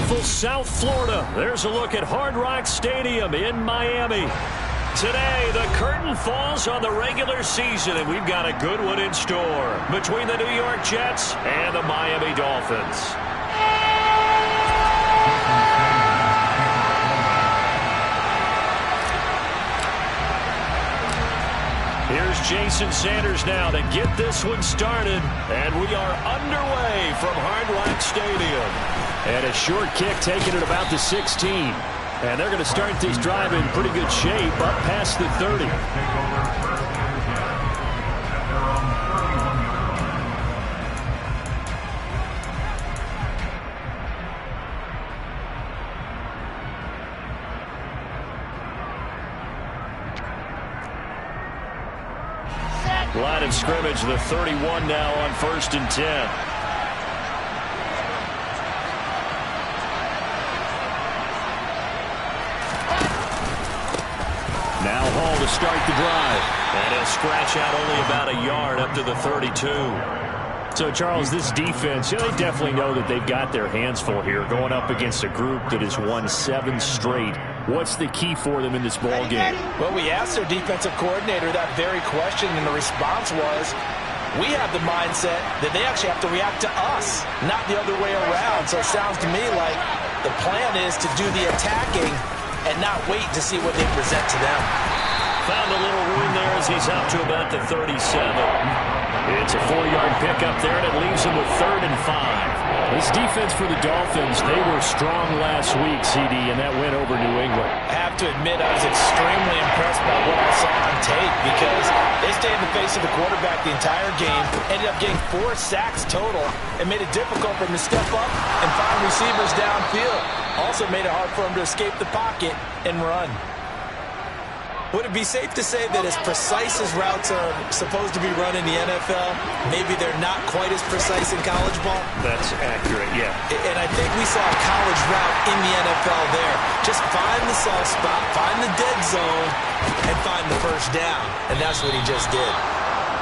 beautiful South Florida. There's a look at Hard Rock Stadium in Miami. Today, the curtain falls on the regular season, and we've got a good one in store between the New York Jets and the Miami Dolphins. Here's Jason Sanders now to get this one started, and we are underway from Hard Rock Stadium. And a short kick taken at about the 16. And they're going to start this drive in pretty good shape up past the 30. Line of scrimmage, the 31 now on 1st and 10. Now Hall to start the drive. And he'll scratch out only about a yard up to the 32. So, Charles, this defense, they definitely know that they've got their hands full here going up against a group that has won 7 straight. What's the key for them in this ball game? Well, we asked their defensive coordinator that very question, and the response was, we have the mindset that they actually have to react to us, not the other way around. So it sounds to me like the plan is to do the attacking and not wait to see what they present to them. Found a little room there as he's out to about the 37. It's a 4-yard pickup there, and it leaves him with 3rd and 5. This defense for the Dolphins, they were strong last week, CD, and that went over New England. I have to admit I was extremely impressed by what I saw on tape because they stayed in the face of the quarterback the entire game, ended up getting 4 sacks total, and made it difficult for him to step up and find receivers downfield. Also made it hard for him to escape the pocket and run. Would it be safe to say that as precise as routes are supposed to be run in the NFL, maybe they're not quite as precise in college ball? That's accurate, yeah. And I think we saw a college route in the NFL there. Just find the soft spot, find the dead zone, and find the first down. And that's what he just did.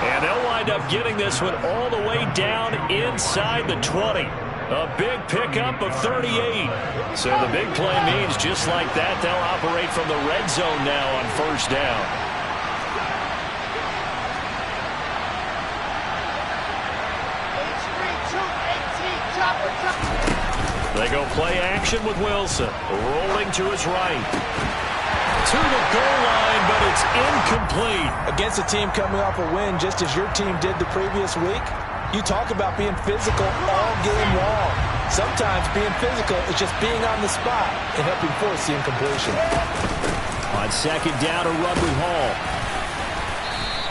And they'll wind up getting this one all the way down inside the 20. A big pickup of 38. So the big play means just like that, they'll operate from the red zone now on 1st down. They go play action with Wilson. Rolling to his right. To the goal line, but it's incomplete. Against a team coming off a win, just as your team did the previous week, you talk about being physical all game long. Sometimes being physical is just being on the spot and helping force the incompletion. On 2nd down, a run with Hall.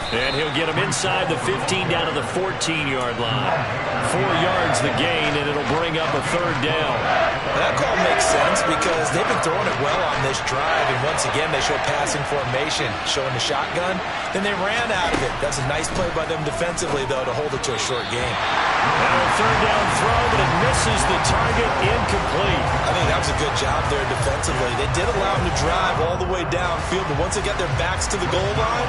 And he'll get him inside the 15 down to the 14-yard line. 4 yards the gain, and it'll bring up a 3rd down. That call makes sense because they've been throwing it well on this drive, and once again they show passing formation, showing the shotgun. Then they ran out of it. That's a nice play by them defensively, though, to hold it to a short game. Now a 3rd down throw, but it misses the target, incomplete. I think that was a good job there defensively. They did allow them to drive all the way downfield, but once they got their backs to the goal line,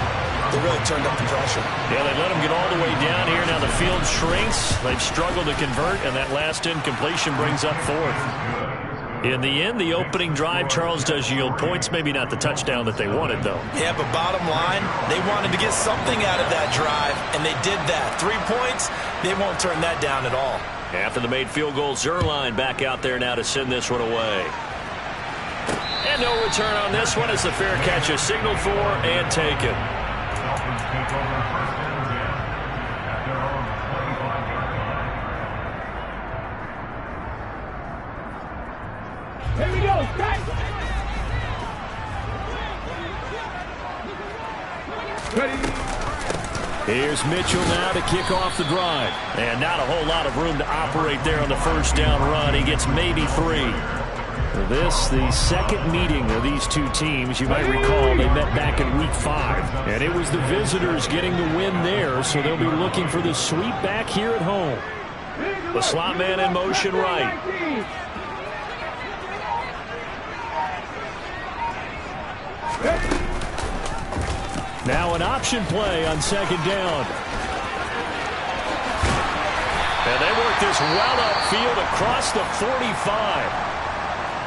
they really turned up the pressure. Yeah, they let them get all the way down here. Now the field shrinks. They've struggled to convert, and that last incompletion brings up 4th. In the end, the opening drive, Charles, does yield points. Maybe not the touchdown that they wanted, though. Yeah, but bottom line, they wanted to get something out of that drive, and they did that. 3 points, they won't turn that down at all. After the made field goal, Zuerlein back out there now to send this one away. And no return on this one as the fair catch is signaled for and taken. Here we go. Here's Mitchell now to kick off the drive. And not a whole lot of room to operate there on the 1st down run. He gets maybe 3. This, the second meeting of these two teams. You might recall they met back in week 5. And it was the visitors getting the win there, so they'll be looking for the sweep back here at home. The slot man in motion right. Now an option play on 2nd down. And they work this well upfield across the 45.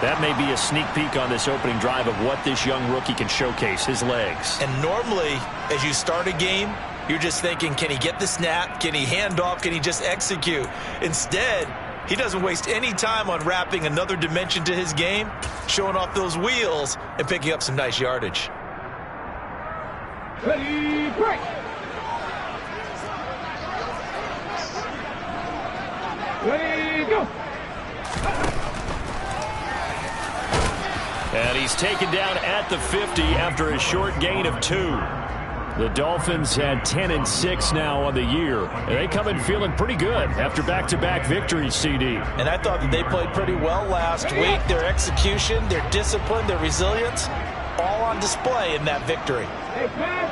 That may be a sneak peek on this opening drive of what this young rookie can showcase, his legs. And normally, as you start a game, you're just thinking, can he get the snap? Can he hand off? Can he just execute? Instead, he doesn't waste any time on wrapping another dimension to his game, showing off those wheels, and picking up some nice yardage. Ready, break. Ready, go. And he's taken down at the 50 after a short gain of 2. The Dolphins had 10-6 now on the year. And they come in feeling pretty good after back-to-back victories, CD. And I thought that they played pretty well last week. Their execution, their discipline, their resilience, all on display in that victory. Hey, pass.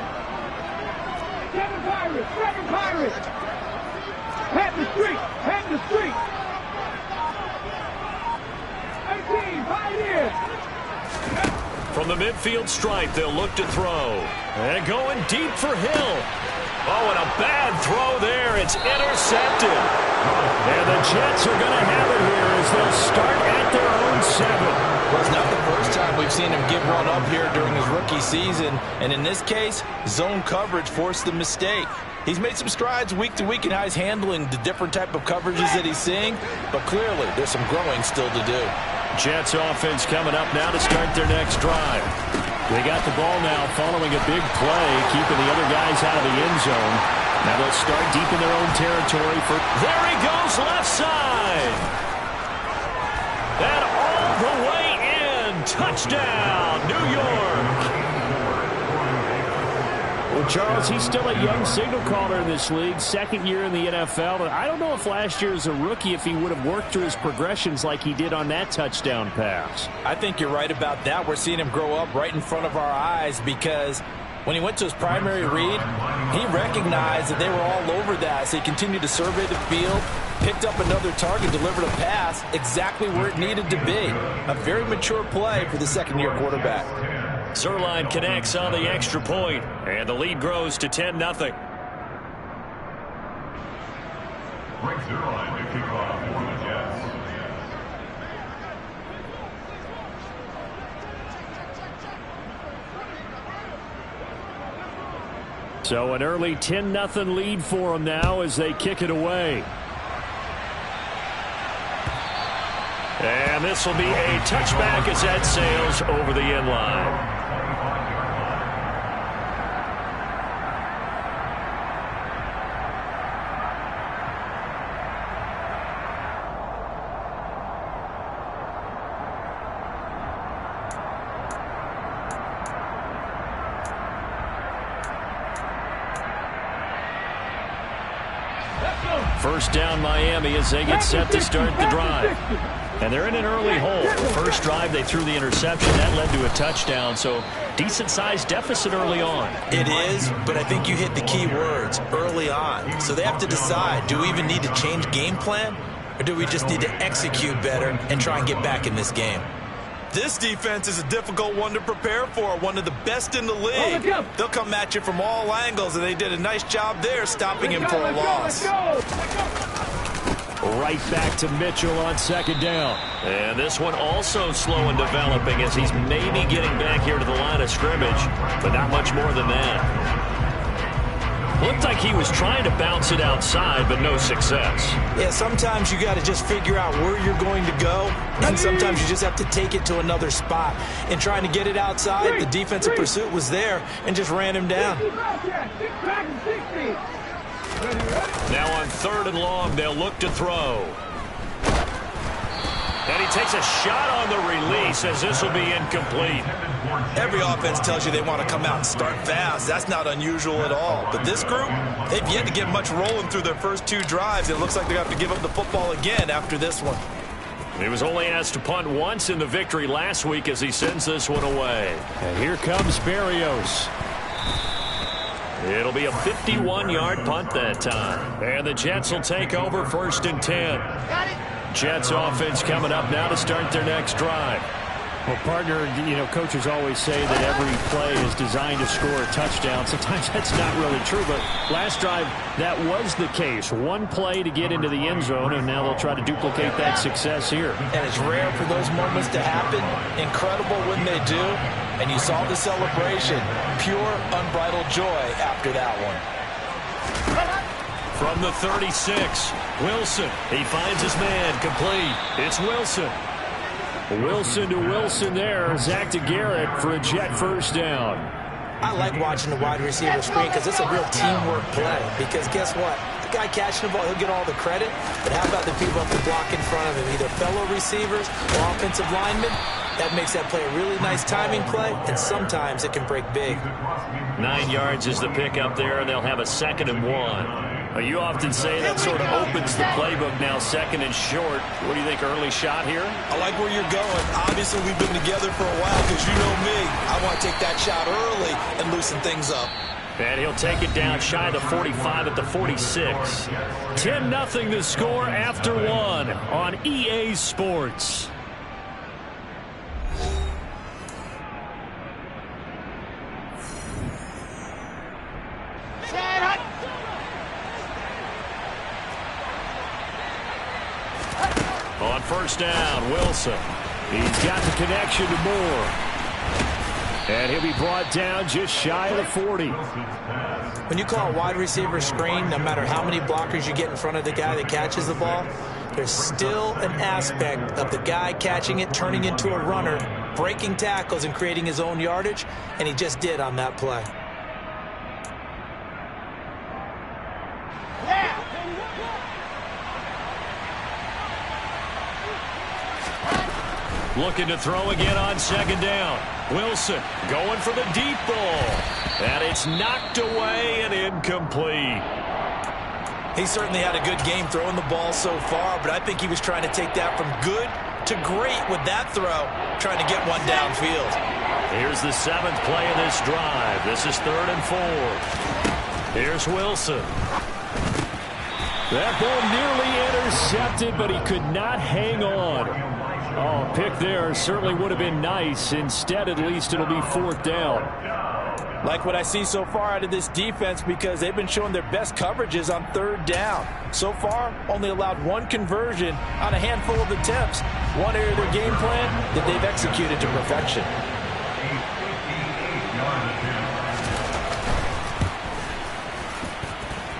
Seven Pirates. Head the street. 18, Pioneers. From the midfield stripe, they'll look to throw. And going deep for Hill. Oh, and a bad throw there. It's intercepted. And the Jets are going to have it here as they'll start at their own 7. Well, it's not the first time we've seen him give one up here during his rookie season. And in this case, zone coverage forced the mistake. He's made some strides week to week in how he's handling the different type of coverages that he's seeing. But clearly, there's some growing still to do. Jets offense coming up now to start their next drive. They got the ball now following a big play, keeping the other guys out of the end zone. Now they'll start deep in their own territory for... There he goes, left side! And all the way in! Touchdown, New York! Well, Charles, he's still a young signal caller in this league, second year in the NFL. And I don't know if last year as a rookie, if he would have worked through his progressions like he did on that touchdown pass. I think you're right about that. We're seeing him grow up right in front of our eyes because when he went to his primary read, he recognized that they were all over that. So he continued to survey the field, picked up another target, delivered a pass exactly where it needed to be. A very mature play for the second-year quarterback. Zerline connects on the extra point, and the lead grows to 10-0. Frank Zerline to kick off for the Jets. So an early 10-0 lead for them now as they kick it away. And this will be a touchback as that sails over the end line. First down Miami as they get set to start the drive. And they're in an early hole. The first drive they threw the interception. That led to a touchdown. So decent-sized deficit early on. It is, but I think you hit the key words, early on. So they have to decide, do we even need to change game plan? Or do we just need to execute better and try and get back in this game? This defense is a difficult one to prepare for, one of the best in the league. They'll come at you from all angles, and they did a nice job there stopping him for a loss. Right back to Mitchell on second down. And this one also slow and developing as he's maybe getting back here to the line of scrimmage, but not much more than that. Looked like he was trying to bounce it outside, but no success. Yeah, sometimes you got to just figure out where you're going to go, and sometimes you just have to take it to another spot. In trying to get it outside, the defensive pursuit was there and just ran him down. Now on 3rd and long, they'll look to throw. And he takes a shot on the release as this will be incomplete. Every offense tells you they want to come out and start fast. That's not unusual at all. But this group, they've yet to get much rolling through their first 2 drives. It looks like they're going to have to give up the football again after this one. He was only asked to punt once in the victory last week as he sends this one away. And here comes Berrios. It'll be a 51-yard punt that time. And the Jets will take over 1st and 10. Jets offense coming up now to start their next drive. Well, partner, coaches always say that every play is designed to score a touchdown. Sometimes that's not really true, but last drive, that was the case. One play to get into the end zone, and now they'll try to duplicate that success here. And it's rare for those moments to happen. Incredible when they do. And you saw the celebration. Pure, unbridled joy after that one. From the 36, Wilson. He finds his man, complete. It's Wilson. Wilson to Wilson there. Zach to Garrett for a jet first down. I like watching the wide receiver screen because it's a real teamwork play. Because guess what? The guy catching the ball, he'll get all the credit. But how about the people up the block in front of him? Either fellow receivers or offensive linemen. That makes that play a really nice timing play, and sometimes it can break big. 9 yards is the pickup there, and they'll have a 2nd and 1. You often say that sort of opens the playbook now, 2nd and short. What do you think, early shot here? I like where you're going. Obviously, we've been together for a while because you know me. I want to take that shot early and loosen things up. And he'll take it down shy of the 45 at the 46. 10-0 the score after 1 on EA Sports. On first down, Wilson. He's got the connection to Moore. And he'll be brought down just shy of the 40. When you call a wide receiver screen, no matter how many blockers you get in front of the guy that catches the ball, there's still an aspect of the guy catching it, turning into a runner, breaking tackles and creating his own yardage, and he just did on that play. Looking to throw again on 2nd down. Wilson going for the deep ball. And it's knocked away and incomplete. He certainly had a good game throwing the ball so far, but I think he was trying to take that from good to great with that throw, trying to get one downfield. Here's the 7th play of this drive. This is 3rd and 4. Here's Wilson. That ball nearly intercepted, but he could not hang on. Oh, pick there certainly would have been nice. Instead, at least, it'll be 4th down. Like what I see so far out of this defense because they've been showing their best coverages on 3rd down. So far, only allowed 1 conversion on a handful of attempts. One area of their game plan that they've executed to perfection.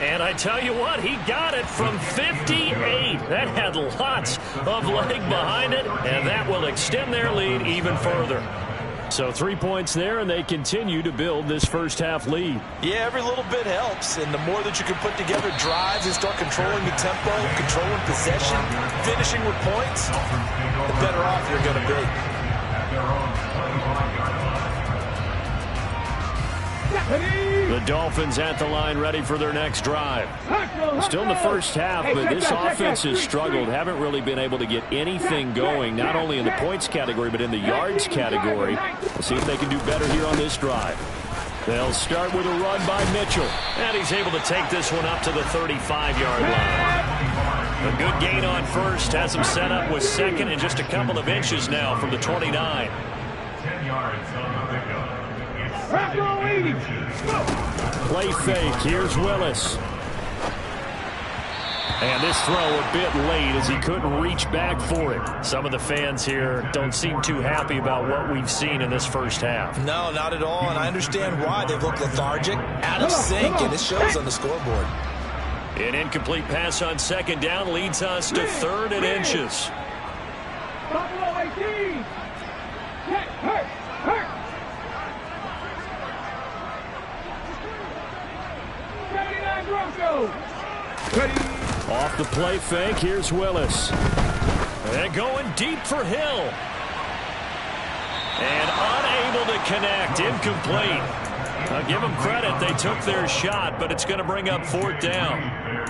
And I tell you what, he got it from 58. That had lots of leg behind it, and that will extend their lead even further. So 3 points there, and they continue to build this first half lead. Yeah, every little bit helps, and the more that you can put together drives and start controlling the tempo, controlling possession, finishing with points, the better off you're going to be. The Dolphins at the line ready for their next drive. Still in the first half, but this offense has struggled. Haven't really been able to get anything going, not only in the points category, but in the yards category. We'll see if they can do better here on this drive. They'll start with a run by Mitchell. And he's able to take this one up to the 35-yard line. A good gain on first. Has him set up with 2nd and just a couple of inches now from the 29. 10 yards on the pickup. Play fake. Here's Willis. And this throw a bit late as he couldn't reach back for it. Some of the fans here don't seem too happy about what we've seen in this first half. No, not at all, and I understand why. They've looked lethargic, out of sync, and it shows on the scoreboard. An incomplete pass on 2nd down leads us to 3rd and inches. Buffalo 18. Hurt. Off the play fake, here's Willis. And going deep for Hill. And unable to connect, incomplete. I'll give them credit, they took their shot, but it's going to bring up 4th down.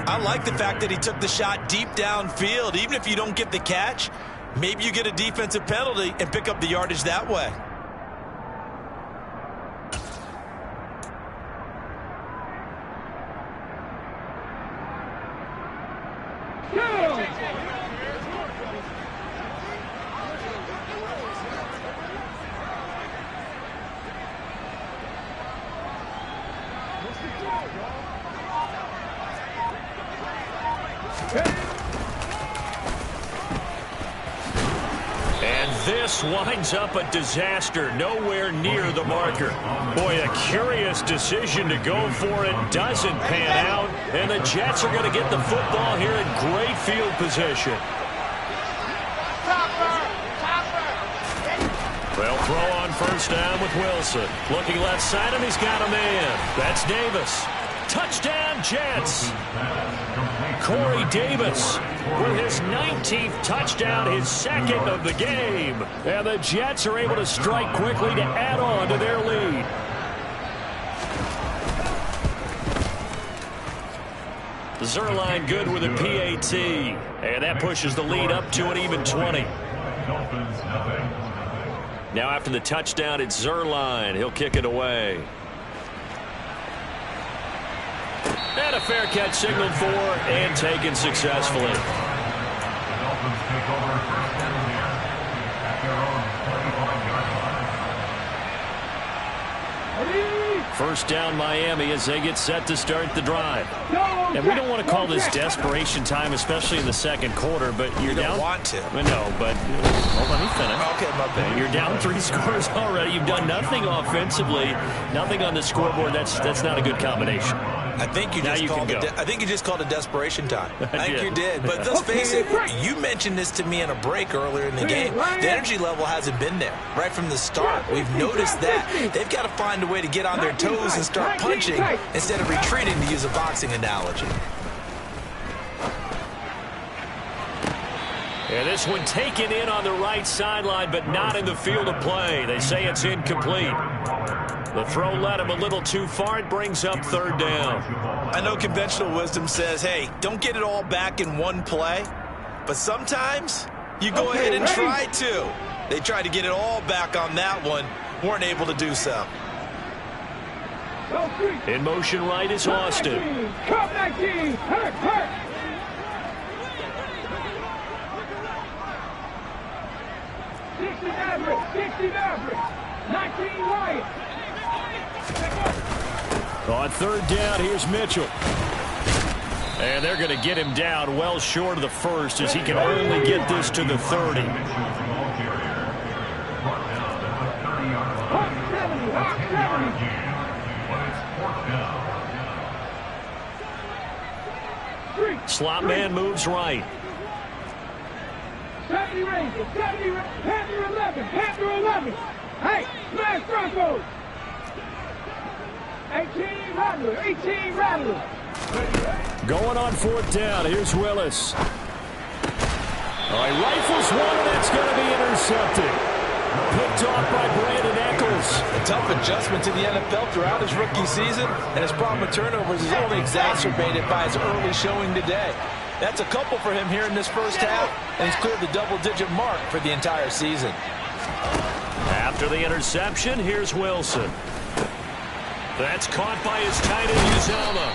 I like the fact that he took the shot deep downfield. Even if you don't get the catch, maybe you get a defensive penalty and pick up the yardage that way. And this winds up a disaster, nowhere near the marker. Boy, a curious decision to go for it doesn't pan out, and the Jets are going to get the football here in great field position. They'll throw on first down with Wilson. Looking left side, and he's got a man. That's Davis. Touchdown, Jets. Corey Davis with his 19th touchdown, his second of the game. And the Jets are able to strike quickly to add on to their lead. Zerline good with a PAT. And that pushes the lead up to an even 20. Now after the touchdown, it's Zerline. He'll kick it away. And a fair catch signaled for and taken successfully. The Dolphins take over first down here at their own 25-yard line. First down Miami as they get set to start the drive. And we don't want to call this desperation time, especially in the second quarter, but you're down. You don't want to. No, but hold on, let me finish. Okay, my bad. You're down 3 scores already. You've done nothing offensively, nothing on the scoreboard. That's not a good combination. I think you just called it desperation time. I think you did. But let's face it, you mentioned this to me in a break earlier in the game. The energy level hasn't been there right from the start. We've noticed that. They've got to find a way to get on their toes and start punching instead of retreating, to use a boxing analogy. And this one taken in on the right sideline, but not in the field of play. They say it's incomplete. The throw led him a little too far. It brings up third down. I know conventional wisdom says, hey, don't get it all back in one play. But sometimes you go ahead and try to. They tried to get it all back on that one. Weren't able to do so. In motion right is Austin. Come 19, hurt. 60 average, 19 right. On third down, here's Mitchell. And they're going to get him down well short of the first, as he can only get this to the 30. Slot man moves right. 70 Rangers, 70 Panther 11, Panther 11. Hey, smash Broncos. 18 Rattler. Going on fourth down, here's Willis. All right, rifles one, and that's going to be intercepted. Picked off by Brandon Eccles. A tough adjustment to the NFL throughout his rookie season, and his problem with turnovers is only exacerbated by his early showing today. That's a couple for him here in this first half, and he's cleared the double-digit mark for the entire season. After the interception, here's Wilson. That's caught by his tight end, Uzama.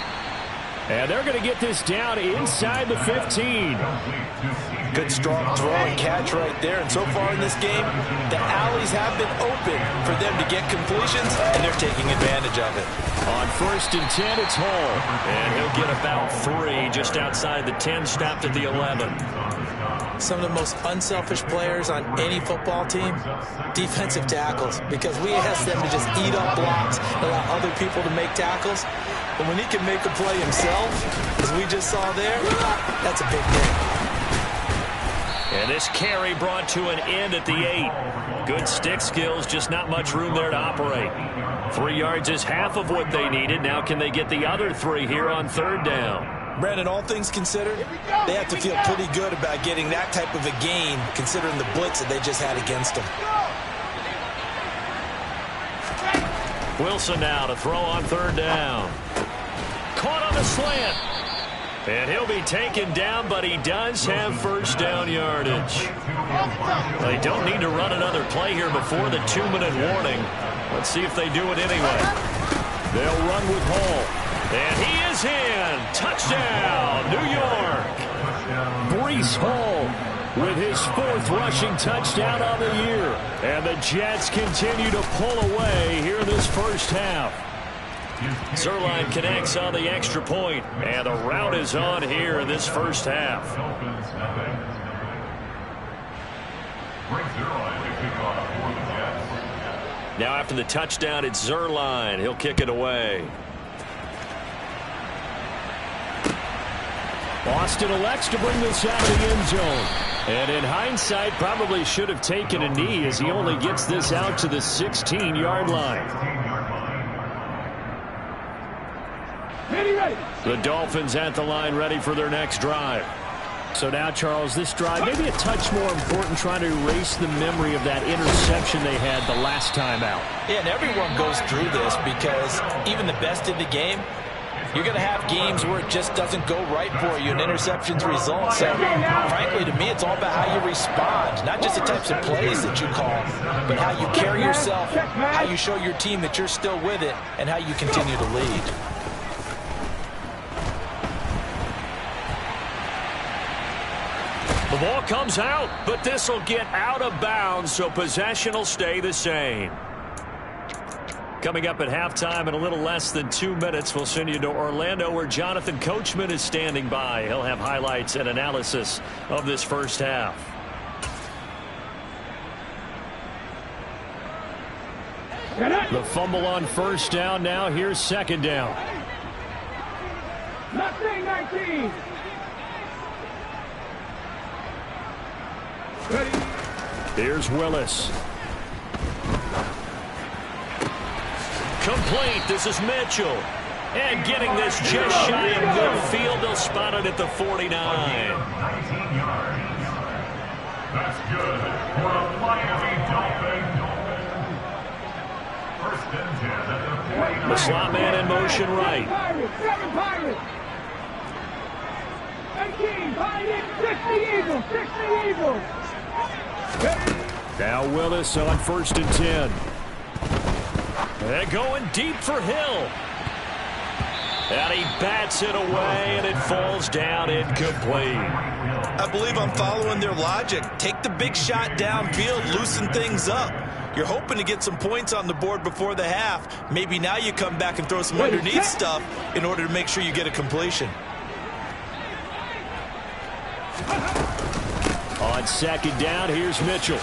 And they're going to get this down inside the 15. Good strong throw and catch right there. And so far in this game, the alleys have been open for them to get completions, and they're taking advantage of it. On first and 10, it's Hall. And he'll get about 3 just outside the 10, stopped at the 11. Some of the most unselfish players on any football team, defensive tackles, because we ask them to just eat up blocks, allow other people to make tackles. But when he can make a play himself, as we just saw there, that's a big thing. And this carry brought to an end at the 8. Good stick skills, just not much room there to operate. 3 yards is half of what they needed. Now can they get the other 3 here on third down? Brandon, all things considered, they have to feel pretty good about getting that type of a gain, considering the blitz that they just had against them. Wilson now to throw on third down. Caught on the slant. And he'll be taken down, but he does have first down yardage. They don't need to run another play here before the 2-minute warning. Let's see if they do it anyway. They'll run with Hall. And he is in. Touchdown, New York. Breece Hall with his 4th rushing touchdown on the year. And the Jets continue to pull away here in this first half. Zerline connects on the extra point, and the rout is on here in this first half. Dolphins, nothing. Brings Zerline to kick off for the Jets. Now after the touchdown, it's Zerline. He'll kick it away. Boston elects to bring this out of the end zone. And in hindsight, probably should have taken a knee as he only gets this out to the 16-yard line. The Dolphins at the line ready for their next drive. So now, Charles, this drive maybe a touch more important, trying to erase the memory of that interception they had the last time out. Yeah, and everyone goes through this because even the best in the game, you're going to have games where it just doesn't go right for you and interceptions result. So, frankly, to me, it's all about how you respond, not just the types of plays that you call, but how you carry yourself, how you show your team that you're still with it, and how you continue to lead. The ball comes out, but this will get out of bounds, so possession will stay the same. Coming up at halftime in a little less than 2 minutes, we'll send you to Orlando where Jonathan Coachman is standing by. He'll have highlights and analysis of this first half. The fumble on first down now. Here's second down. 19. Here's Willis. Complete. This is Mitchell. And getting this just shy of midfield. They'll spot it at the 49. 19 yards. That's good for the Miami Dolphins. First and 10 at the 49. The slot man in motion right. 7 Pirates. 18 Pirates. 60 Eagles. Now Willis on first and 10. They're going deep for Hill. And he bats it away, and it falls down incomplete. I believe I'm following their logic. Take the big shot downfield, loosen things up. You're hoping to get some points on the board before the half. Maybe now you come back and throw some underneath stuff in order to make sure you get a completion. On second down, here's Mitchell.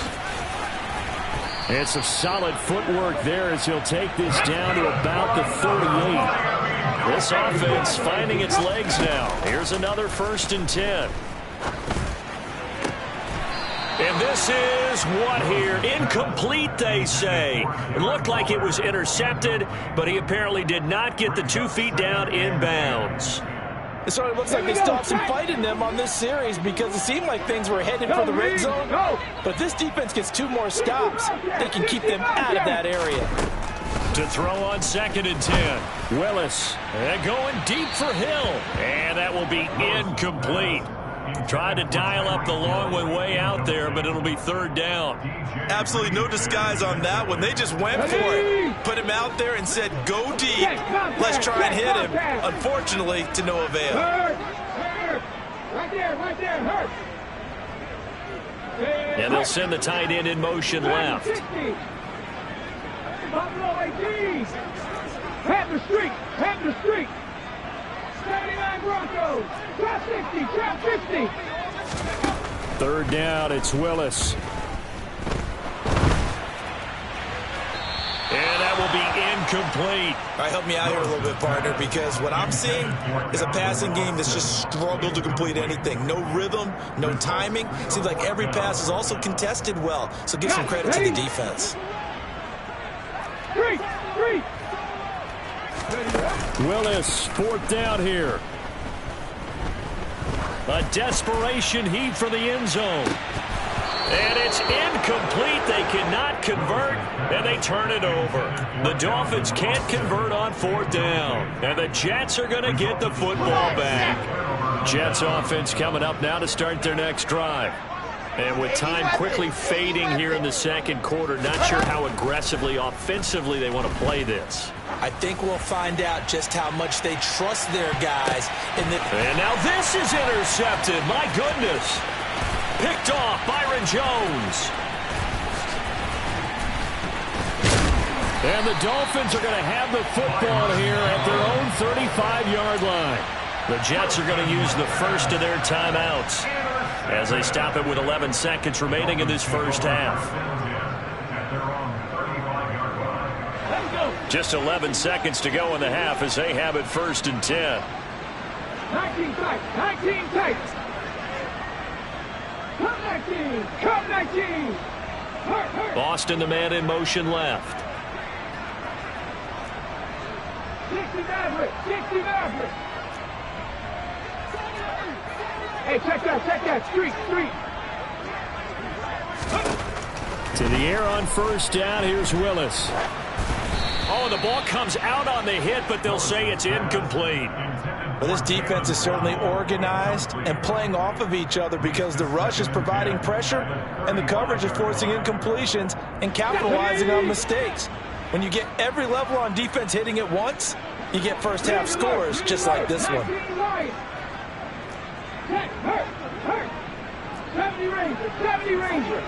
And some solid footwork there as he'll take this down to about the 38. This offense finding its legs now. Here's another first and 10. And this is what here? Incomplete, they say. It looked like it was intercepted, but he apparently did not get the 2 feet down inbounds. It sort of looks like they still have some fight in them on this series because it seemed like things were headed for the red zone. But this defense gets 2 more stops. They can keep them out of that area. To throw on second and 10. Willis. And going deep for Hill. And that will be incomplete. Tried to dial up the long one way out there, but it'll be third down. Absolutely no disguise on that one. They just went for it. Put him out there and said, go deep. Let's try and hit him. Unfortunately, to no avail. Right there, hurt. And they'll send the tight end in motion left. Buffalo 18. Have the streak. 79 Broncos. Trap 60, trap 50. Third down, it's Willis. And that will be incomplete. All right, help me out here a little bit, partner, because what I'm seeing is a passing game that's just struggled to complete anything. No rhythm, no timing. Seems like every pass is also contested well, so give some credit to the defense. Three. Willis, fourth down here. A desperation heave for the end zone. And it's incomplete. They cannot convert, and they turn it over. The Dolphins can't convert on fourth down, and the Jets are going to get the football back. Jets offense coming up now to start their next drive. And with time quickly fading here in the second quarter, not sure how aggressively, offensively they want to play this. I think we'll find out just how much they trust their guys. And now this is intercepted. My goodness. Picked off Byron Jones. And the Dolphins are going to have the football here at their own 35-yard line. The Jets are going to use the first of their timeouts as they stop it with 11 seconds remaining in this first half. Just 11 seconds to go in the half as they have it 1st and 10. 19 tight, 19 tight. Come 19, come 19. Boston, the man in motion left. 60 Maverick, 60 Maverick. Hey, check that, street. To the air on 1st down, here's Willis. Oh, the ball comes out on the hit, but they'll say it's incomplete. Well, this defense is certainly organized and playing off of each other because the rush is providing pressure and the coverage is forcing incompletions and capitalizing on mistakes. When you get every level on defense hitting at once, you get first half scores just like this one. 70 Ranger.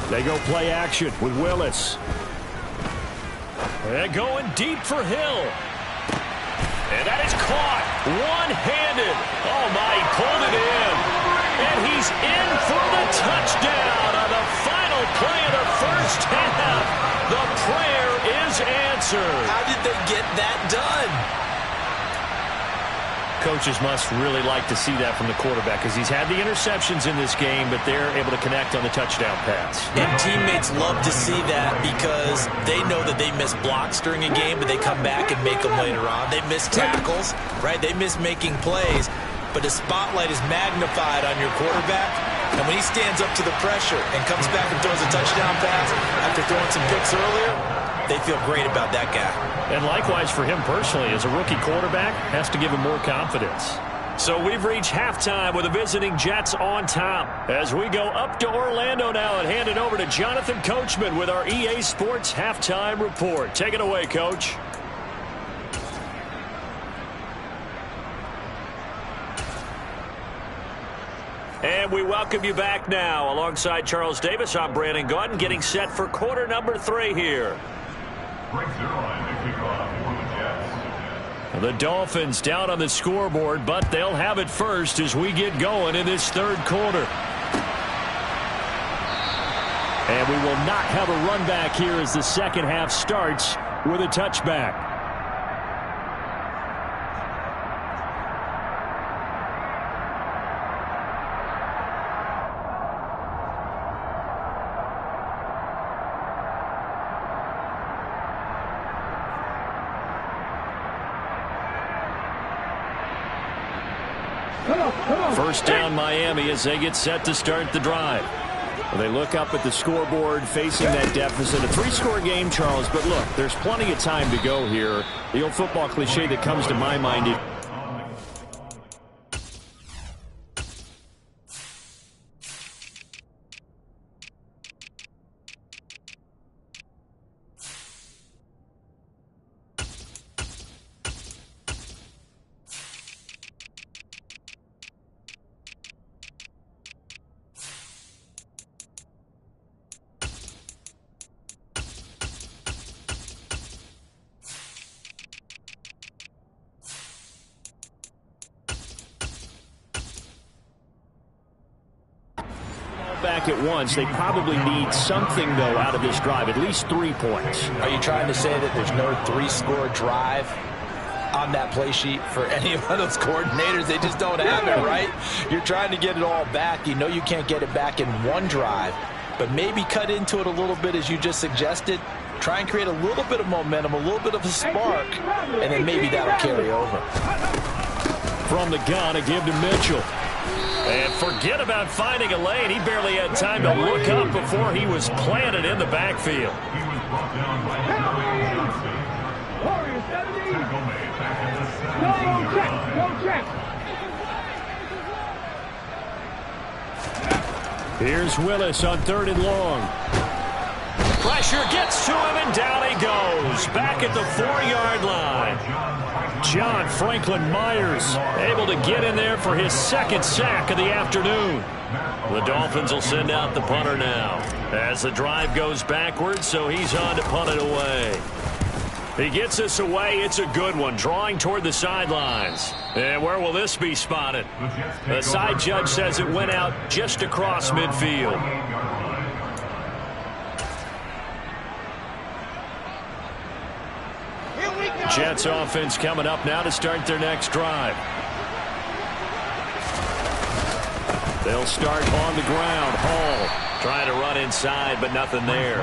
They go play action with Willis. They're going deep for Hill. And that is caught one-handed. Oh, my, he pulled it in. And he's in for the touchdown on the final play of the first half. The prayer is answered. How did they get that done? Coaches must really like to see that from the quarterback because he's had the interceptions in this game, but they're able to connect on the touchdown pass. And teammates love to see that because they know that they miss blocks during a game, but they come back and make them later on. They miss tackles, right? They miss making plays, but the spotlight is magnified on your quarterback. And when he stands up to the pressure and comes back and throws a touchdown pass after throwing some picks earlier, they feel great about that guy. And likewise for him personally, as a rookie quarterback, has to give him more confidence. So we've reached halftime with the visiting Jets on top. As we go up to Orlando now and hand it over to Jonathan Coachman with our EA Sports Halftime Report. Take it away, Coach. And we welcome you back now. Alongside Charles Davis, I'm Brandon Gaudin, getting set for quarter number 3 here. The Dolphins down on the scoreboard, but they'll have it first as we get going in this 3rd quarter. And we will not have a run back here as the second half starts with a touchback. First down Miami as they get set to start the drive. Well, they look up at the scoreboard facing that deficit. A 3-score game, Charles, but look, there's plenty of time to go here. The old football cliche that comes to my mind is back at once. They probably need something, though, out of this drive, at least 3 points. Are you trying to say that there's no 3-score drive on that play sheet for any of those coordinators? They just don't have it, right? You're trying to get it all back. You know you can't get it back in one drive, but maybe cut into it a little bit as you just suggested. Try and create a little bit of momentum, a little bit of a spark, and then maybe that'll carry over. From the gun, a give to Mitchell. And forget about finding a lane. He barely had time to look up before he was planted in the backfield. Here's Willis on 3rd and long. Pressure gets to him, and down he goes. Back at the 4-yard line. John Franklin Myers able to get in there for his second sack of the afternoon. The Dolphins will send out the punter now as the drive goes backwards, so he's on to punt it away. He gets this away. It's a good one, drawing toward the sidelines. And where will this be spotted? The side judge says it went out just across midfield. Jets offense coming up now to start their next drive. They'll start on the ground. Hall trying to run inside, but nothing there.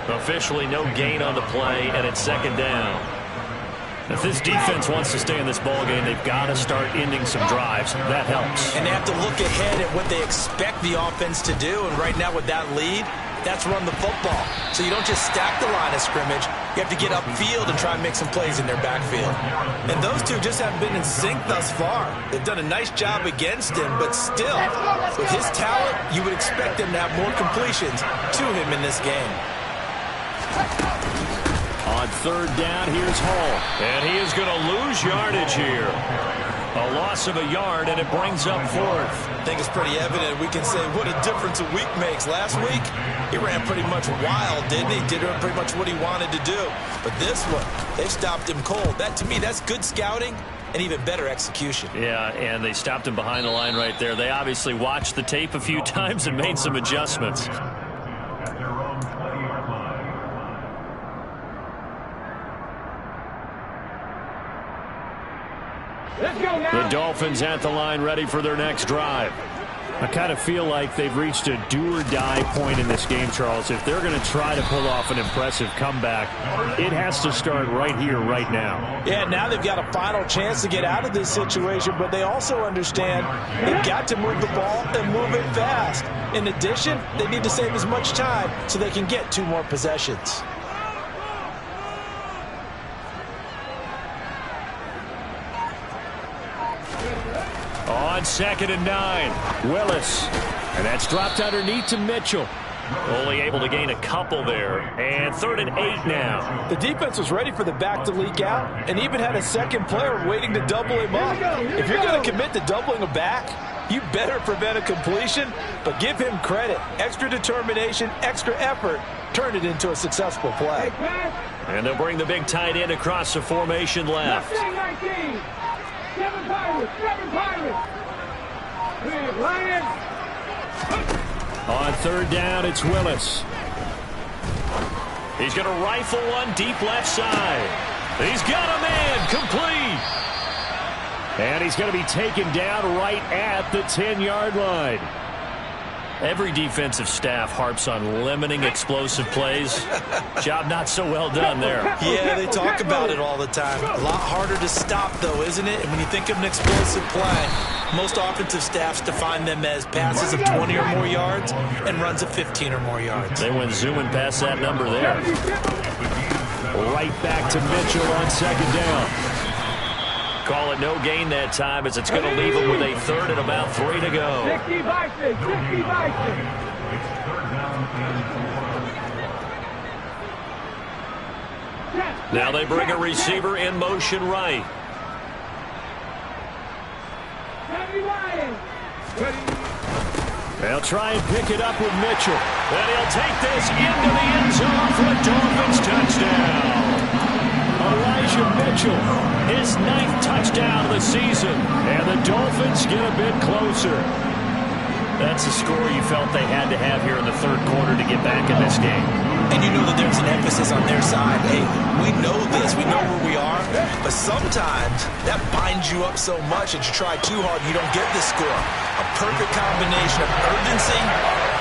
Officially no gain on the play, and it's second down. If this defense wants to stay in this ballgame, they've got to start ending some drives. That helps. And they have to look ahead at what they expect the offense to do, and right now with that lead, that's run the football. So you don't just stack the line of scrimmage. You have to get upfield and try and make some plays in their backfield. And those two just haven't been in sync thus far. They've done a nice job against him, but still, with his talent, you would expect them to have more completions to him in this game. On third down, here's Hall. And he is going to lose yardage here. A loss of a yard, and it brings up fourth. I think it's pretty evident. We can say what a difference a week makes. Last week, he ran pretty much wild, didn't he? Did pretty much what he wanted to do. But this one, they stopped him cold. That, to me, that's good scouting and even better execution. Yeah, and they stopped him behind the line right there. They obviously watched the tape a few times and made some adjustments. At their own 20-yard line. Let's go now. The Dolphins at the line ready for their next drive. I kind of feel like they've reached a do-or-die point in this game, Charles. If they're going to try to pull off an impressive comeback, it has to start right here, right now. Yeah, now they've got a final chance to get out of this situation, but they also understand they've got to move the ball and move it fast. In addition, they need to save as much time so they can get 2 more possessions. On 2nd and 9, Willis. And that's dropped underneath to Mitchell. Only able to gain a couple there. And 3rd and 8 now. The defense was ready for the back to leak out and even had a second player waiting to double him up. If you're going to commit to doubling a back, you better prevent a completion, but give him credit. Extra determination, extra effort, turn it into a successful play. And they'll bring the big tight end across the formation left. 19. 7 Pirates. 7 Pirates. Lions. On 3rd down, it's Willis. He's going to rifle one deep left side. He's got a man complete. And he's going to be taken down right at the 10-yard line. Every defensive staff harps on limiting explosive plays. Job not so well done there. Yeah, they talk about it all the time. A lot harder to stop, though, isn't it? And when you think of an explosive play, most offensive staffs define them as passes of 20 or more yards and runs of 15 or more yards. They went zooming past that number there. Right back to Mitchell on 2nd down. Call it no gain that time as it's going to leave him with a 3rd and about 3 to go. 60 Bison. 60 Bison. It's 3rd down and 4. Now they bring a receiver in motion right. They'll try and pick it up with Mitchell. And he'll take this into the end zone for a Dolphins touchdown. Elijah Mitchell, his 9th touchdown of the season. And the Dolphins get a bit closer. That's the score you felt they had to have here in the 3rd quarter to get back in this game. And you know that there's an emphasis on their side. Hey, we know this. We know where we are. But sometimes that binds you up so much that you try too hard, you don't get the score. A perfect combination of urgency,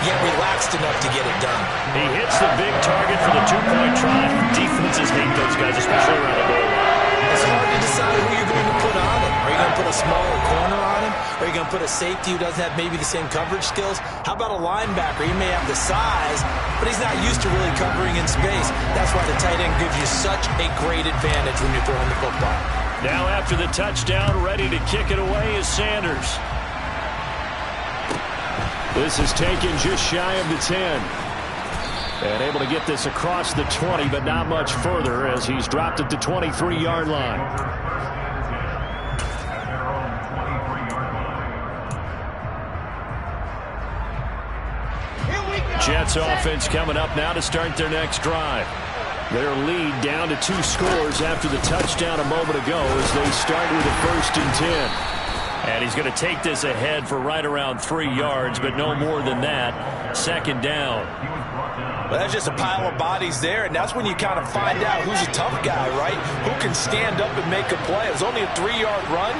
yet relaxed enough to get it done. He hits the big target for the 2-point try. Defenses hate those guys, especially around the goal line. It's hard to decide who you're going to put on him. Are you going to put a smaller corner on him? Are you going to put a safety who doesn't have maybe the same coverage skills? How about a linebacker? He may have the size, but he's not used to really covering in space. That's why the tight end gives you such a great advantage when you're throwing the football. Now after the touchdown, ready to kick it away is Sanders. This is taken just shy of the 10. And able to get this across the 20, but not much further as he's dropped it to 23-yard line. Jets offense coming up now to start their next drive. Their lead down to 2 scores after the touchdown a moment ago as they start with a 1st and 10. And he's going to take this ahead for right around 3 yards, but no more than that. 2nd down. Well, that's just a pile of bodies there, and that's when you kind of find out who's a tough guy, right? Who can stand up and make a play. It was only a 3-yard run,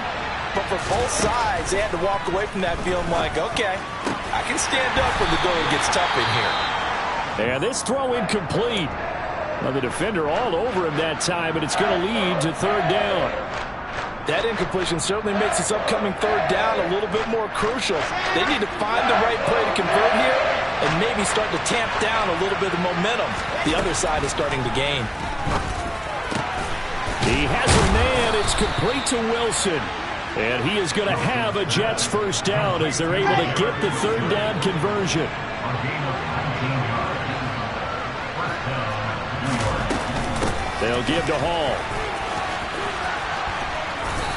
but for both sides, they had to walk away from that feeling like, okay, I can stand up when the going gets tough in here. And this throw incomplete. Well, the defender all over him that time, but it's going to lead to 3rd down. That incompletion certainly makes this upcoming 3rd down a little bit more crucial. They need to find the right play to convert here and maybe start to tamp down a little bit of momentum the other side is starting to gain. He has a man. It's complete to Wilson. And he is going to have a Jets 1st down as they're able to get the 3rd down conversion. They'll give to Hall.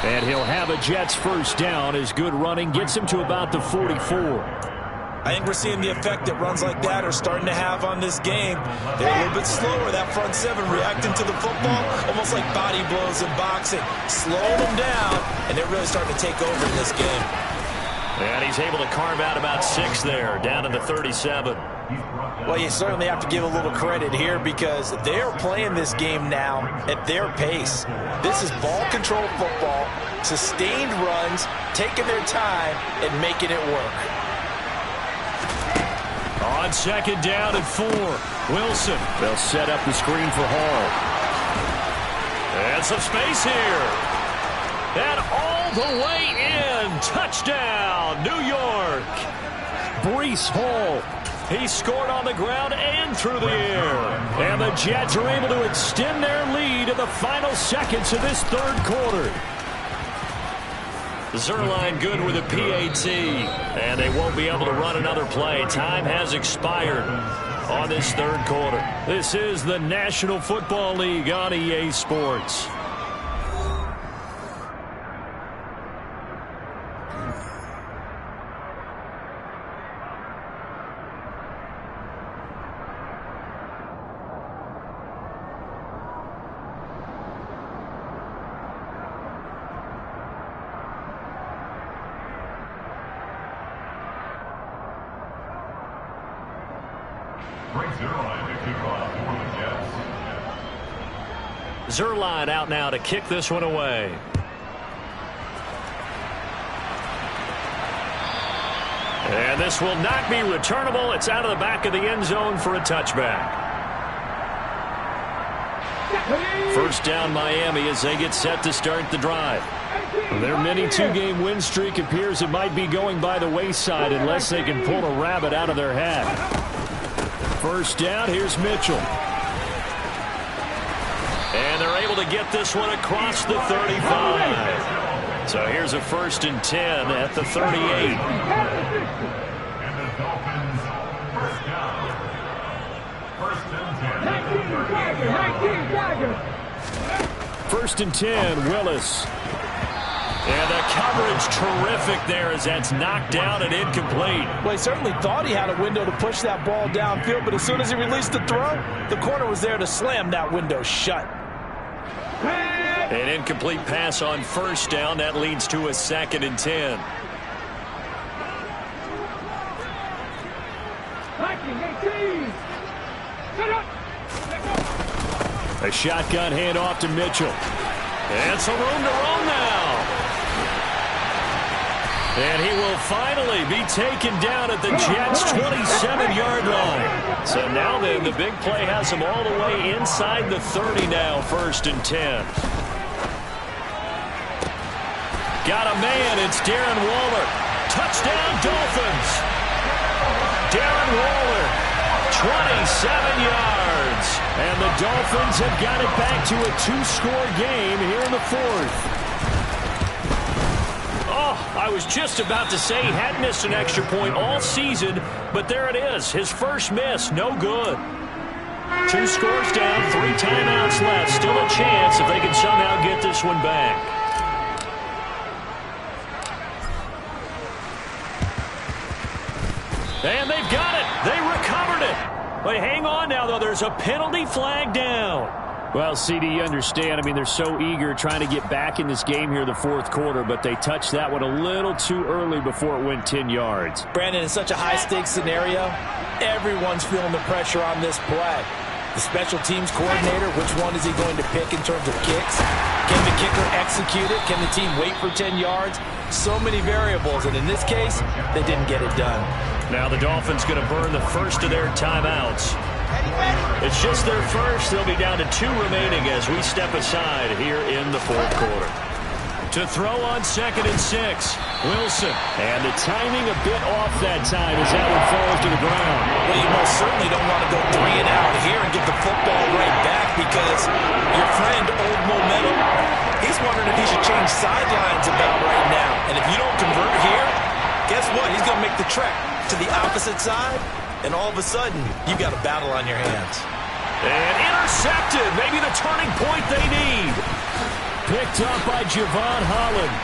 And he'll have a Jets 1st down as good running gets him to about the 44. I think we're seeing the effect that runs like that are starting to have on this game. They're a little bit slower, that front 7 reacting to the football, almost like body blows in boxing. Slowing them down, and they're really starting to take over in this game. And he's able to carve out about 6 there, down to the 37. Well, you certainly have to give a little credit here because they're playing this game now at their pace. This is ball control football, sustained runs, taking their time, and making it work. On 2nd down and 4, Wilson. They'll set up the screen for Hall. And some space here. And all the way in. Touchdown, New York. Breece Hall. He scored on the ground and through the air. And the Jets are able to extend their lead in the final seconds of this 3rd quarter. Zerline good with a PAT. And they won't be able to run another play. Time has expired on this 3rd quarter. This is the National Football League on EA Sports. Zerline out now to kick this one away. And this will not be returnable. It's out of the back of the end zone for a touchback. 1st down Miami as they get set to start the drive. Their mini 2-game win streak appears it might be going by the wayside unless they can pull a rabbit out of their hat. 1st down, here's Mitchell. And they're able to get this one across the 35. So here's a 1st and 10 at the 38. And the Dolphins 1st down. 1st and 10. 1st and 10, Willis. And the coverage terrific there as that's knocked down and incomplete. Well, he certainly thought he had a window to push that ball downfield, but as soon as he released the throw, the corner was there to slam that window shut. An incomplete pass on 1st down. That leads to a 2nd and 10. A shotgun handoff to Mitchell. And some room to roam now. And he will finally be taken down at the Jets' 27-yard line. So now then, the big play has him all the way inside the 30 now, 1st and 10. Got a man, it's Darren Waller. Touchdown, Dolphins. Darren Waller, 27 yards. And the Dolphins have got it back to a 2-score game here in the 4th. I was just about to say he had missed an extra point all season, but there it is. His first miss, no good. 2 scores down, 3 timeouts left. Still a chance if they can somehow get this one back. And they've got it. They recovered it. But hang on now, though. There's a penalty flag down. Well, CD, you understand. I mean, they're so eager trying to get back in this game here in the fourth quarter, but they touched that one a little too early before it went 10 yards. Brandon, in such a high-stakes scenario, everyone's feeling the pressure on this play. The special teams coordinator, which one is he going to pick in terms of kicks? Can the kicker execute it? Can the team wait for 10 yards? So many variables, and in this case, they didn't get it done. Now the Dolphins going to burn the first of their timeouts. It's just their first. They'll be down to 2 remaining as we step aside here in the fourth quarter. To throw on 2nd and 6, Wilson. And the timing a bit off that time as that one falls to the ground. Well, you most certainly don't want to go 3 and out here and get the football right back because your friend, Old Momentum, he's wondering if he should change sidelines about right now. And if you don't convert here, guess what? He's going to make the trek to the opposite side, and all of a sudden, you've got a battle on your hands. And intercepted. Maybe the turning point they need. Picked up by Javon Holland.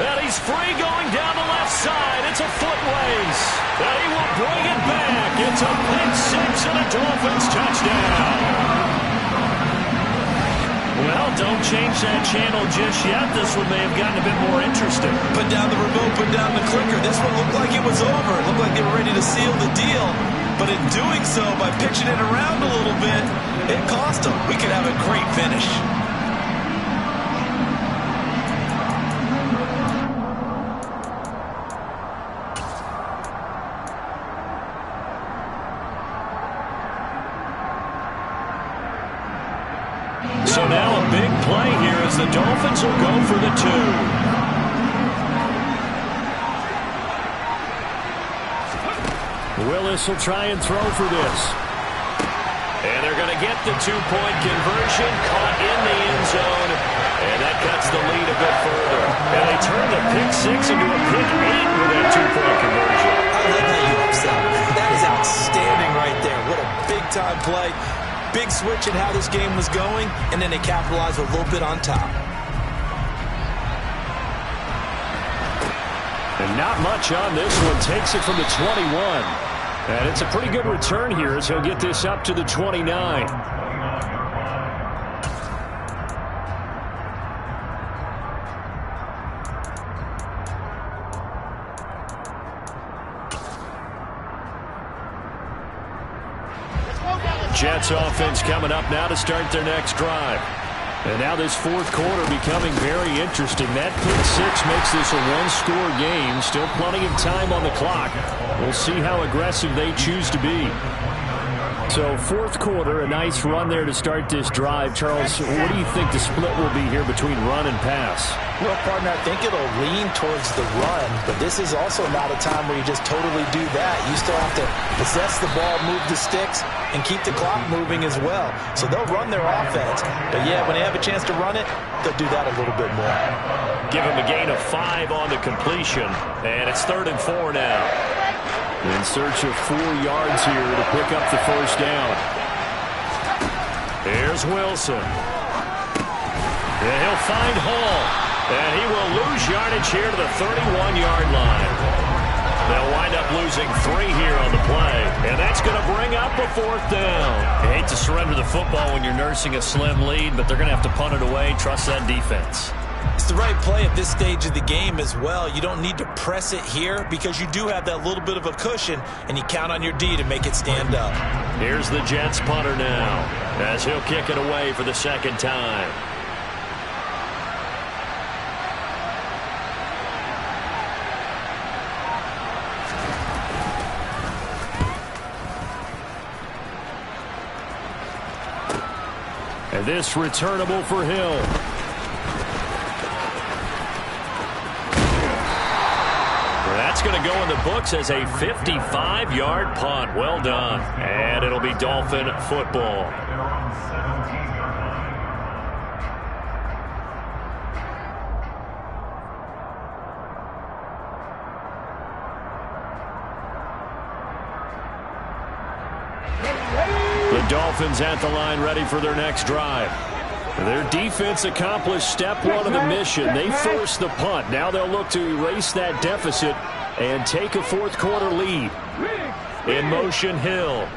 And he's free going down the left side. It's a foot race. And he will bring it back. It's a pick 6 and a Dolphins touchdown. Well, don't change that channel just yet. This one may have gotten a bit more interesting. Put down the remote, put down the clicker. This one looked like it was over. It looked like they were ready to seal the deal. But in doing so, by pitching it around a little bit, it cost them. We could have a great finish. So now a big play here as the Dolphins will go for the 2. Willis will try and throw for this. And they're going to get the 2-point conversion, caught in the end zone, and that cuts the lead a bit further. And they turn the pick 6 into a pick 8 with that 2-point conversion. I love how you upset. That is outstanding right there. What a big-time play. Big switch in how this game was going, and then they capitalized a little bit on top. And not much on this one. Takes it from the 21. And it's a pretty good return here as he'll get this up to the 29. Jets offense coming up now to start their next drive. And now this fourth quarter becoming very interesting. That pick 6 makes this a 1-score game. Still plenty of time on the clock. We'll see how aggressive they choose to be. So fourth quarter, a nice run there to start this drive. Charles, what do you think the split will be here between run and pass? Well, partner, I think it'll lean towards the run, but this is also not a time where you just totally do that. You still have to possess the ball, move the sticks, and keep the clock moving as well. So they'll run their offense. But, yeah, when they have a chance to run it, they'll do that a little bit more. Give him a gain of 5 on the completion, and it's 3rd and 4 now. In search of 4 yards here to pick up the first down. Here's Wilson. And he'll find Hall. And he will lose yardage here to the 31-yard line. They'll wind up losing 3 here on the play. And that's going to bring up a 4th down. I hate to surrender the football when you're nursing a slim lead, but they're going to have to punt it away. Trust that defense. It's the right play at this stage of the game as well. You don't need to press it here because you do have that little bit of a cushion, and you count on your D to make it stand up. Here's the Jets punter now as he'll kick it away for the 2nd time. And this returnable for Hill. That's going to go in the books as a 55-yard punt. Well done. And it'll be Dolphin football. The Dolphins at the line ready for their next drive. Their defense accomplished step one of the mission. They forced the punt. Now they'll look to erase that deficit and take a fourth quarter lead. In motion, Hill.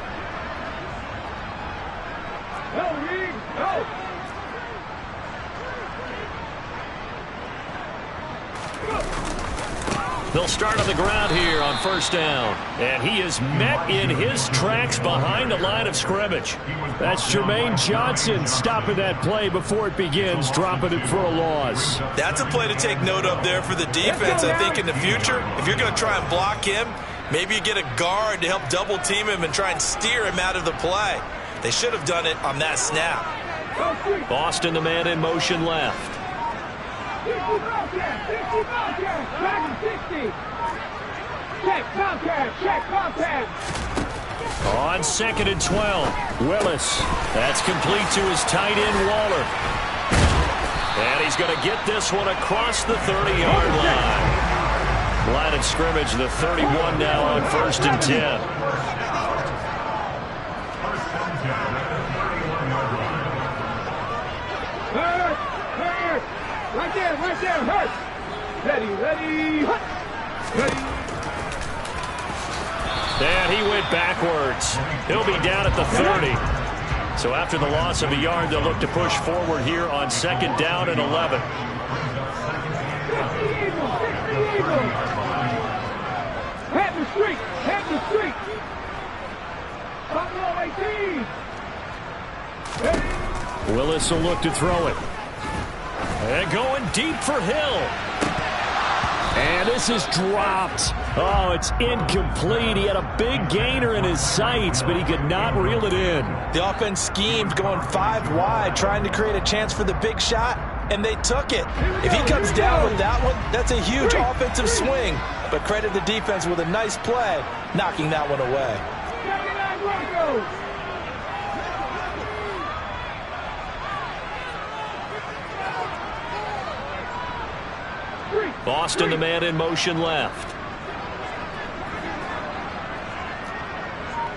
They'll start on the ground here on first down. And he is met in his tracks behind the line of scrimmage. That's Jermaine Johnson stopping that play before it begins, dropping it for a loss. That's a play to take note of there for the defense. I think in the future, if you're going to try and block him, maybe you get a guard to help double team him and try and steer him out of the play. They should have done it on that snap. Boston, the man in motion left. 60 Check, Bobcat. On 2nd and 12, Willis. That's complete to his tight end, Waller. And he's going to get this one across the 30-yard line. Line of scrimmage, the 31 now on 1st and 10. Right there, hurt. Ready. And he went backwards. He'll be down at the 30. So after the loss of a yard, they'll look to push forward here on 2nd down and 11. Head the street. Buffalo 18. Willis will look to throw it. And going deep for Hill. And this is dropped. Oh, it's incomplete. He had a big gainer in his sights, but he could not reel it in. The offense schemed going 5 wide, trying to create a chance for the big shot, and they took it. If he comes down with that one, that's a huge offensive swing. But credit the defense with a nice play, knocking that one away. Boston, the man in motion left.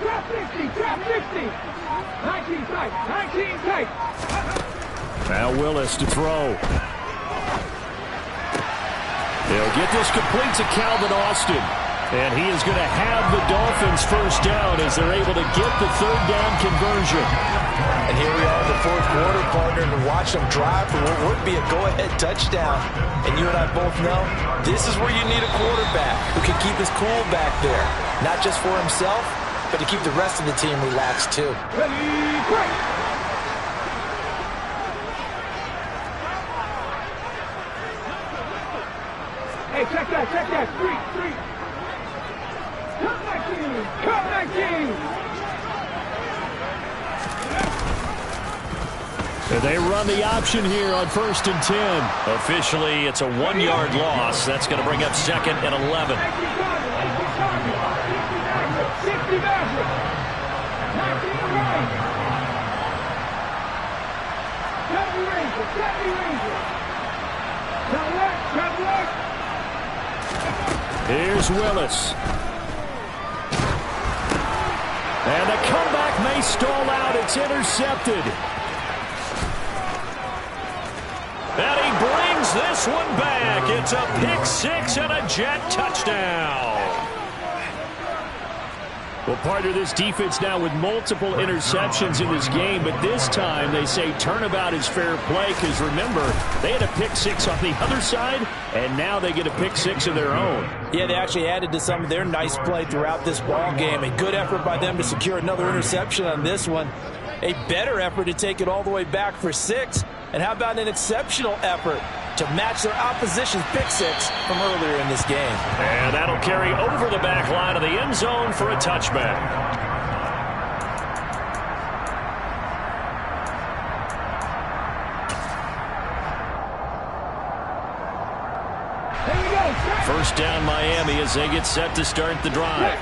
Drop 60. 19 tight. Now Willis to throw. They'll get this complete to Calvin Austin. And he is going to have the Dolphins first down as they're able to get the 3rd down conversion. And here we are in the 4th quarter, partner, to watch them drive for what would be a go-ahead touchdown. And you and I both know this is where you need a quarterback who can keep his cool back there. Not just for himself, but to keep the rest of the team relaxed too. Ready, break. Hey, check that. Street. Come 19. They run the option here on 1st and 10. Officially, it's a 1-yard loss. That's going to bring up 2nd and 11. 60 Maverick. 19 right. 70 Ranger. Cut left. Here's Willis. And the comeback may stall out. It's intercepted. And he brings this one back. It's a pick 6 and a Jet touchdown. Well, partner, this defense now with multiple interceptions in this game, but this time they say turnabout is fair play because, remember, they had a pick 6 on the other side, and now they get a pick 6 of their own. Yeah, they actually added to some of their nice play throughout this ball game. A good effort by them to secure another interception on this one. A better effort to take it all the way back for 6. And how about an exceptional effort to match their opposition's pick 6 from earlier in this game. And that'll carry over the back line of the end zone for a touchback. First down Miami as they get set to start the drive.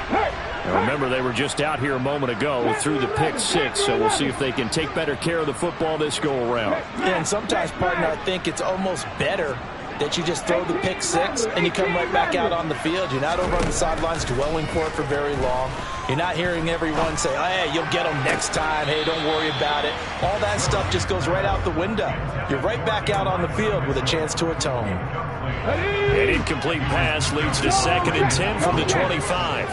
Now remember, they were just out here a moment ago through the pick 6, so we'll see if they can take better care of the football this go around. Yeah, and sometimes, partner, I think it's almost better that you just throw the pick six and you come right back out on the field. You're not over on the sidelines dwelling for it for very long. You're not hearing everyone say, oh, hey, you'll get them next time. Hey, don't worry about it. All that stuff just goes right out the window. You're right back out on the field with a chance to atone. An incomplete pass leads to 2nd and 10 from the 25.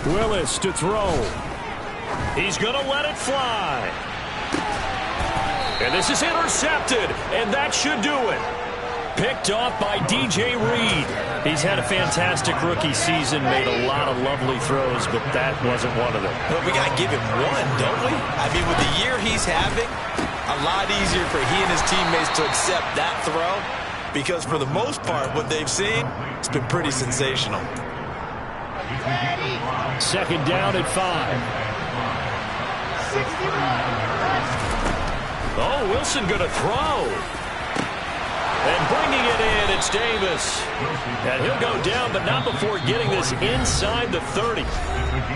Willis to throw. He's going to let it fly. And this is intercepted, and that should do it. Picked off by DJ Reed. He's had a fantastic rookie season, made a lot of lovely throws, but that wasn't one of them. Well, we got to give him one, don't we? I mean, with the year he's having, a lot easier for he and his teammates to accept that throw, because for the most part, what they've seen, it's been pretty sensational. 2nd down at 5. Oh, Wilson going to throw. And bringing it in, it's Davis. And he'll go down, but not before getting this inside the 30.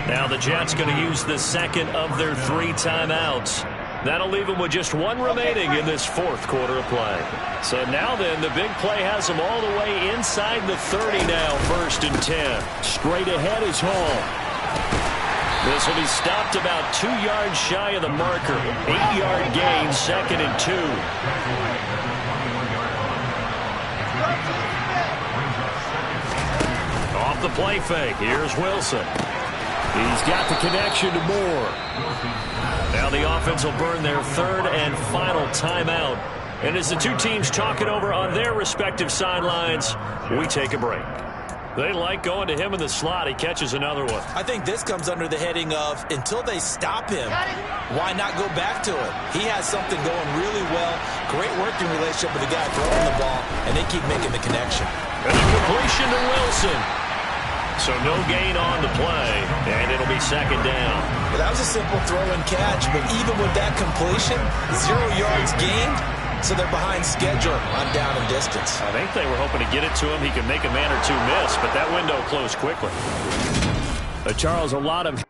Now the Jets going to use the 2nd of their 3 timeouts. That'll leave them with just 1 remaining in this 4th quarter of play. So now then, the big play has them all the way inside the 30 now, 1st and 10. Straight ahead is Hall. This will be stopped about 2 yards shy of the marker. 8-yard gain, 2nd and 2. Off the play fake, here's Wilson. He's got the connection to Moore. Now the offense will burn their 3rd and final timeout. And as the two teams talk it over on their respective sidelines, we take a break. They like going to him in the slot. He catches another one. I think this comes under the heading of, until they stop him, why not go back to it? He has something going really well. Great working relationship with the guy throwing the ball, and they keep making the connection. And a completion to Wilson. So no gain on the play, and it'll be 2nd down. Well, that was a simple throw and catch, but even with that completion, 0 yards gained, so they're behind schedule on down and distance. I think they were hoping to get it to him. He could make a man or 2 miss, but that window closed quickly. Charles, a lot of